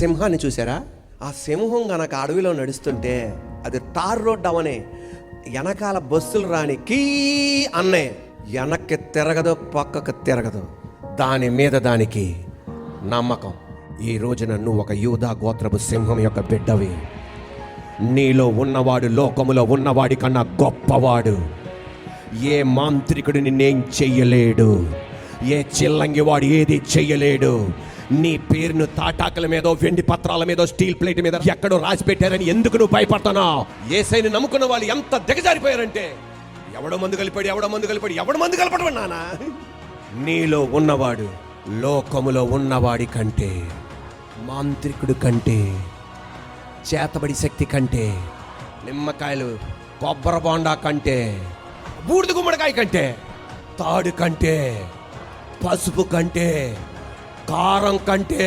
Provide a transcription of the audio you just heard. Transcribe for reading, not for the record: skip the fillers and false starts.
సింహాన్ని చూసారా? ఆ సింహం గనక అడవిలో నడుస్తుంటే అది తార్ రోడ్ అవనే, వెనకాల బస్సులు రాని కీ అన్నే, వెనక్కి తిరగదు, పక్కకు తిరగదు. దాని మీద దానికి నమ్మకం. ఈ రోజున నువ్వు ఒక యూదా గోత్రపు సింహం యొక్క బిడ్డవి. నీలో ఉన్నవాడు లోకములో ఉన్నవాడి కన్నా గొప్పవాడు. ఏ మాంత్రికుడు నిన్నేం చెయ్యలేడు, ఏ చిల్లంగి వాడు ఏది చెయ్యలేడు. నీ పేరును తాటాకుల మీదో, వెండి పత్రాల మీదో, స్టీల్ ప్లేట్ మీద ఎక్కడో రాసి పెట్టారని ఎందుకు నువ్వు భయపడుతున్నావు? యేసయ్యను నమ్ముకున్న వాళ్ళు ఎంత దిగజారిపోయారంటే, ఎవడో మందు కలిపాడు నానా. నీలో ఉన్నవాడు లోకములో ఉన్నవాడి కంటే, మాంత్రికుడు కంటే, చేతబడి శక్తి కంటే, నిమ్మకాయలు కొబ్బరి బోండా కంటే, బూడిద గుమ్మడికాయ కంటే, తాడు కంటే, పసుపు కంటే, కారం కంటే